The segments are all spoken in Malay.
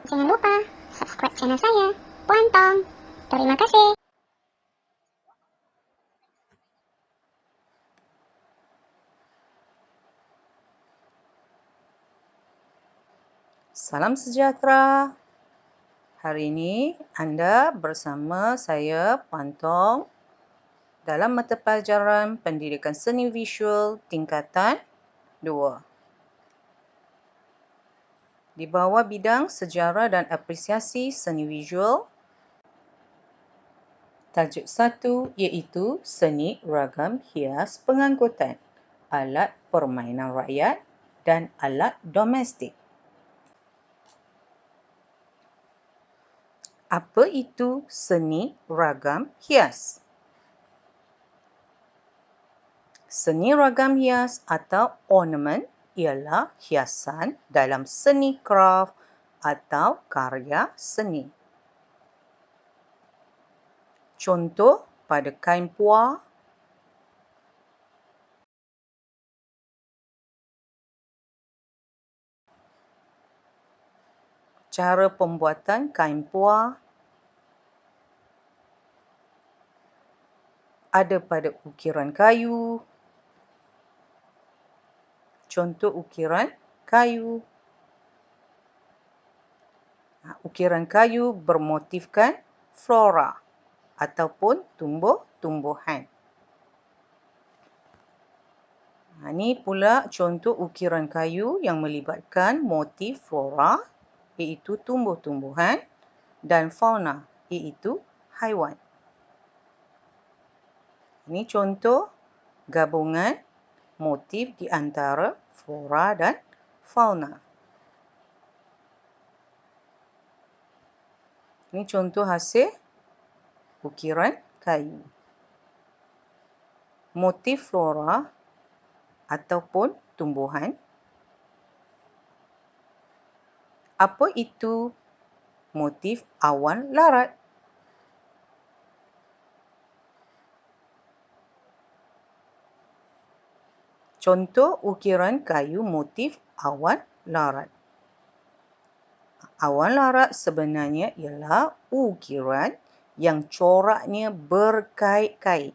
Jangan lupa subscribe channel saya, Puan Tong. Terima kasih. Salam sejahtera. Hari ini anda bersama saya, Puan Tong, dalam mata pelajaran Pendidikan Seni Visual tingkatan 2. Di bawah bidang Sejarah dan Apresiasi Seni Visual, tajuk 1 iaitu Seni Ragam Hias Pengangkutan, Alat Permainan Rakyat dan Alat Domestik. Apa itu seni ragam hias? Seni ragam hias atau ornament ialah hiasan dalam seni kraf atau karya seni. Contoh pada kain puar, cara pembuatan kain puar ada pada ukiran kayu. Contoh ukiran kayu. Ukiran kayu bermotifkan flora ataupun tumbuh-tumbuhan. Ini pula contoh ukiran kayu yang melibatkan motif flora iaitu tumbuh-tumbuhan dan fauna iaitu haiwan. Ini contoh gabungan motif di antara flora dan fauna. Ini contoh hasil ukiran kayu. Motif flora ataupun tumbuhan. Apa itu motif awan larat? Contoh ukiran kayu motif awan larat. Awan larat sebenarnya ialah ukiran yang coraknya berkait-kait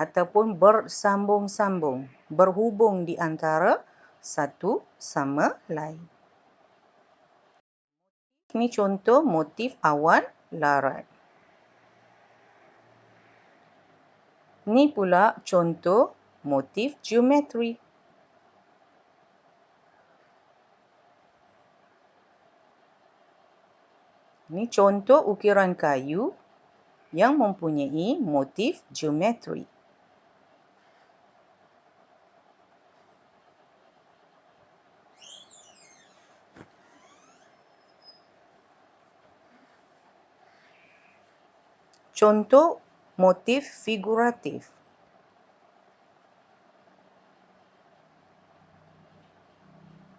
ataupun bersambung-sambung, berhubung di antara satu sama lain. Ini contoh motif awan larat. Ini pula contoh motif geometri. Ini contoh ukiran kayu yang mempunyai motif geometri. Contoh motif figuratif.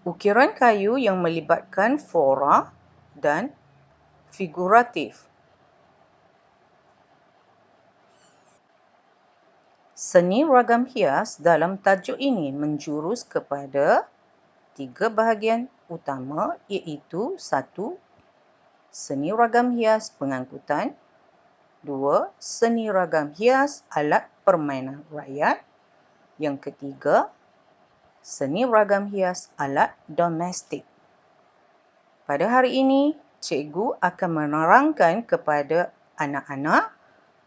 Ukiran kayu yang melibatkan flora dan figuratif. Seni ragam hias dalam tajuk ini menjurus kepada 3 bahagian utama iaitu 1. Seni ragam hias pengangkutan. 2. Seni ragam hias alat permainan rakyat. Yang ketiga, seni ragam hias alat domestik. Pada hari ini, cikgu akan menerangkan kepada anak-anak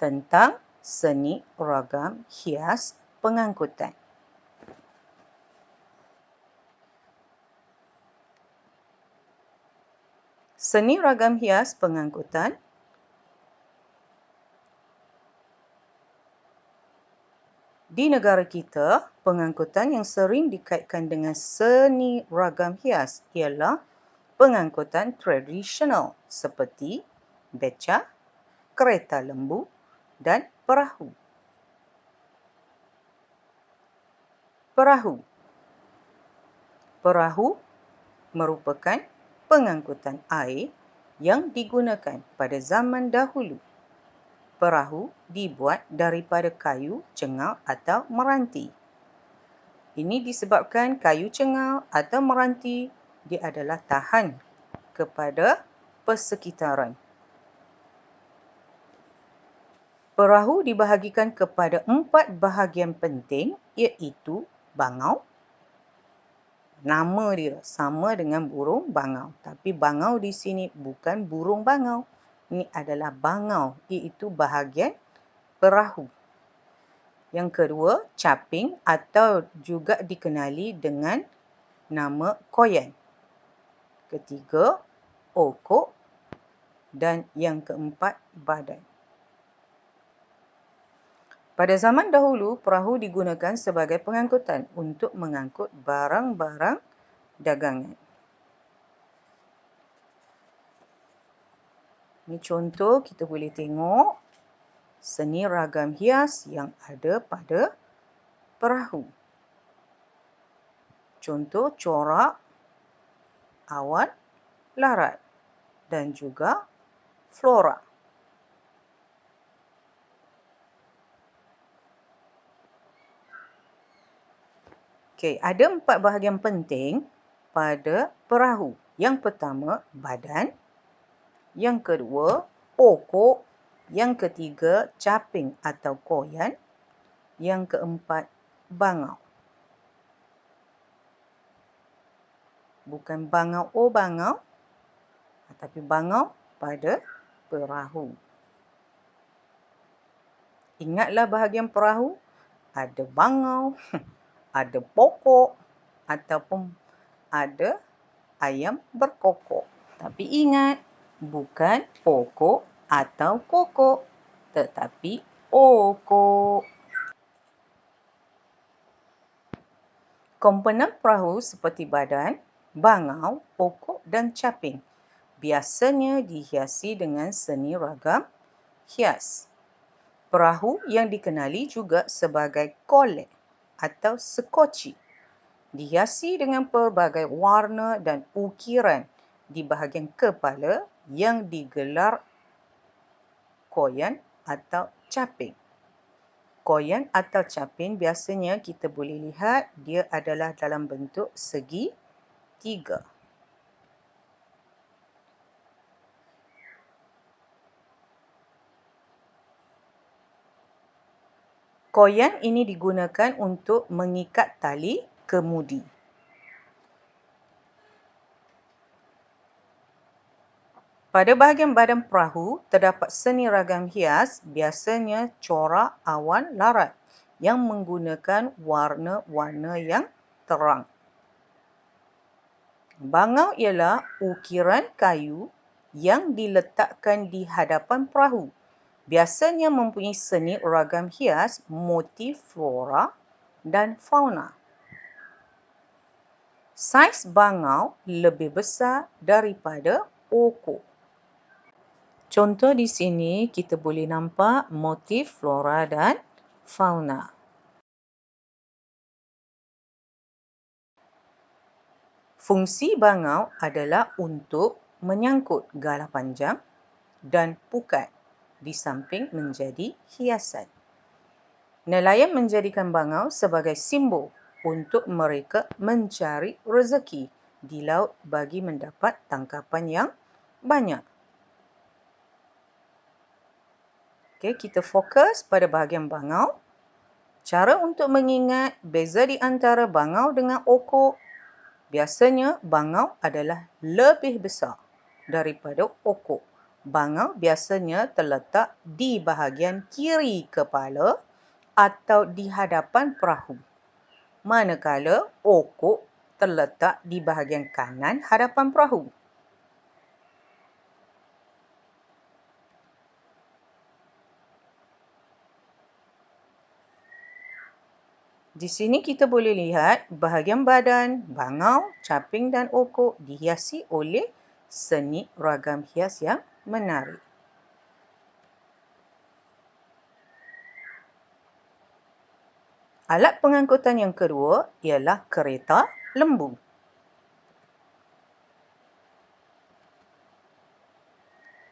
tentang seni ragam hias pengangkutan. Seni ragam hias pengangkutan di negara kita, pengangkutan yang sering dikaitkan dengan seni ragam hias ialah pengangkutan tradisional seperti becak, kereta lembu dan perahu. Perahu merupakan pengangkutan air yang digunakan pada zaman dahulu. Perahu dibuat daripada kayu cengal atau meranti. Ini disebabkan kayu cengal atau meranti dia adalah tahan kepada persekitaran. Perahu dibahagikan kepada 4 bahagian penting iaitu bangau. Nama dia sama dengan burung bangau. Tapi bangau di sini bukan burung bangau. Ini adalah bangau iaitu bahagian perahu. Yang kedua, caping atau juga dikenali dengan nama koyan. Ketiga, okok. Dan yang keempat, badan. Pada zaman dahulu, perahu digunakan sebagai pengangkutan untuk mengangkut barang-barang dagangan. Ini contoh kita boleh tengok seni ragam hias yang ada pada perahu. Contoh corak, awan, larat dan juga flora. Okey, ada 4 bahagian penting pada perahu. Yang pertama, badan. Yang kedua, pokok. Yang ketiga, caping atau koyan. Yang keempat, bangau. Bukan bangau, oh bangau, tapi bangau pada perahu. Ingatlah bahagian perahu, ada bangau, ada pokok ataupun ada ayam berkokok. Tapi ingat, bukan pokok atau kokok, tetapi okok. Komponen perahu seperti badan, bangau, pokok dan caping biasanya dihiasi dengan seni ragam hias. Perahu yang dikenali juga sebagai kolek atau sekoci dihiasi dengan pelbagai warna dan ukiran di bahagian kepala yang digelar koyan atau caping. Koyan atau caping biasanya kita boleh lihat dia adalah dalam bentuk segi tiga. Koyan ini digunakan untuk mengikat tali kemudi. Pada bahagian badan perahu, terdapat seni ragam hias, biasanya corak awan larat yang menggunakan warna-warna yang terang. Bangau ialah ukiran kayu yang diletakkan di hadapan perahu. Biasanya mempunyai seni ragam hias, motif flora dan fauna. Saiz bangau lebih besar daripada okok. Contoh di sini kita boleh nampak motif flora dan fauna. Fungsi bangau adalah untuk menyangkut galah panjang dan pukat di samping menjadi hiasan. Nelayan menjadikan bangau sebagai simbol untuk mereka mencari rezeki di laut bagi mendapat tangkapan yang banyak. Okey, kita fokus pada bahagian bangau. Cara untuk mengingat beza di antara bangau dengan okok. Biasanya bangau adalah lebih besar daripada okok. Bangau biasanya terletak di bahagian kiri kepala atau di hadapan perahu. Manakala okok terletak di bahagian kanan hadapan perahu. Di sini kita boleh lihat bahagian badan, bangau, caping dan okok dihiasi oleh seni ragam hias yang menarik. Alat pengangkutan yang kedua ialah kereta lembu.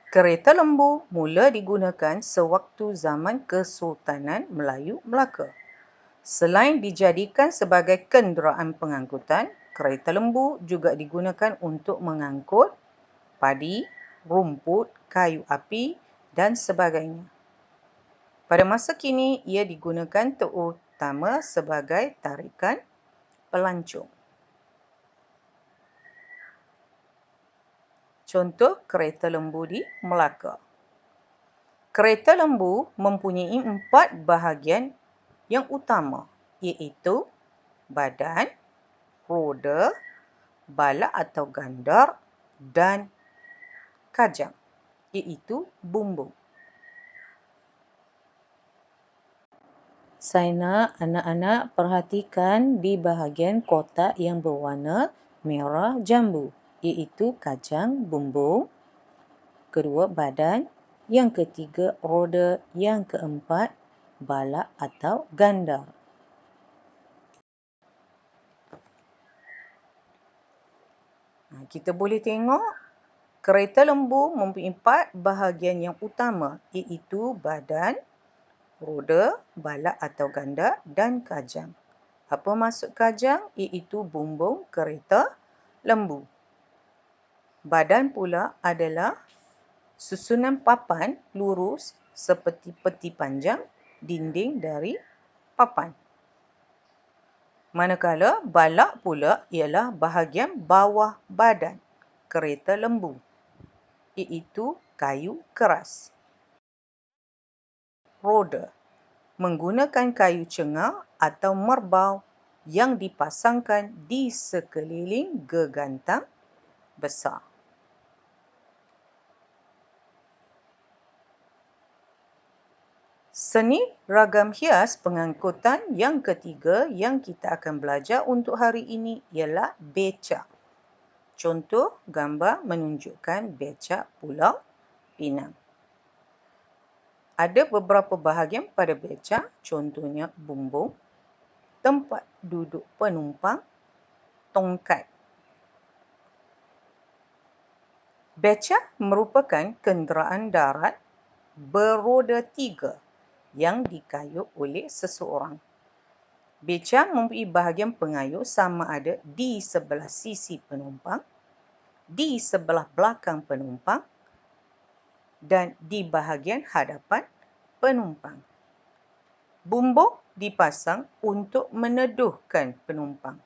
Kereta lembu mula digunakan sewaktu zaman Kesultanan Melayu Melaka. Selain dijadikan sebagai kenderaan pengangkutan, kereta lembu juga digunakan untuk mengangkut padi, rumput, kayu api dan sebagainya. Pada masa kini, ia digunakan terutama sebagai tarikan pelancong. Contoh kereta lembu di Melaka. Kereta lembu mempunyai 4 bahagian yang utama, iaitu badan, roda, balak atau gandar dan kajang, iaitu bumbung. Saya nak anak-anak perhatikan di bahagian kotak yang berwarna merah jambu, iaitu kajang, bumbung, kedua badan, yang ketiga roda, yang keempat balak atau gandar. Kita boleh tengok kereta lembu mempunyai 4 bahagian yang utama, iaitu badan, roda, balak atau gandar dan kajang. Apa maksud kajang? Iaitu bumbung kereta lembu. Badan pula adalah susunan papan lurus seperti peti panjang dinding dari papan. Manakala balak pula ialah bahagian bawah badan kereta lembu, iaitu kayu keras. Roda menggunakan kayu cengar atau merbau yang dipasangkan di sekeliling gegantang besar. Seni ragam hias pengangkutan yang ketiga yang kita akan belajar untuk hari ini ialah becak. Contoh gambar menunjukkan becak Pulau Pinang. Ada beberapa bahagian pada becak, contohnya bumbung, tempat duduk penumpang, tongkat. Becak merupakan kenderaan darat beroda 3 yang dikayuh oleh seseorang. Becak mempunyai bahagian pengayuh sama ada di sebelah sisi penumpang, di sebelah belakang penumpang dan di bahagian hadapan penumpang. Bumbung dipasang untuk meneduhkan penumpang.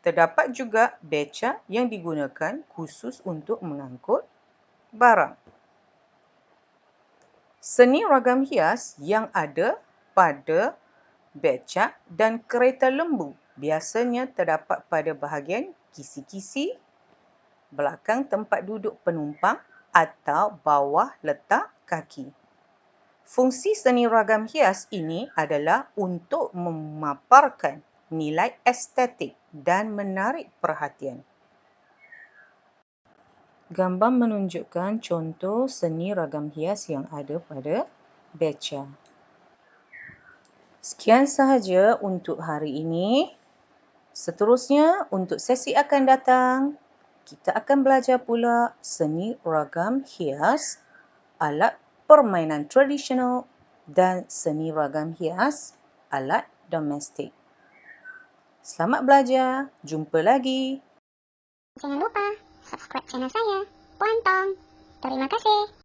Terdapat juga becak yang digunakan khusus untuk mengangkut barang. Seni ragam hias yang ada pada becak dan kereta lembu biasanya terdapat pada bahagian kisi-kisi, belakang tempat duduk penumpang atau bawah letak kaki. Fungsi seni ragam hias ini adalah untuk memaparkan nilai estetik dan menarik perhatian. Gambar menunjukkan contoh seni ragam hias yang ada pada becak. Sekian sahaja untuk hari ini. Seterusnya, untuk sesi akan datang, kita akan belajar pula seni ragam hias, alat permainan tradisional dan seni ragam hias, alat domestik. Selamat belajar. Jumpa lagi. Jangan lupa subscribe channel saya, Puan Tong. Terima kasih.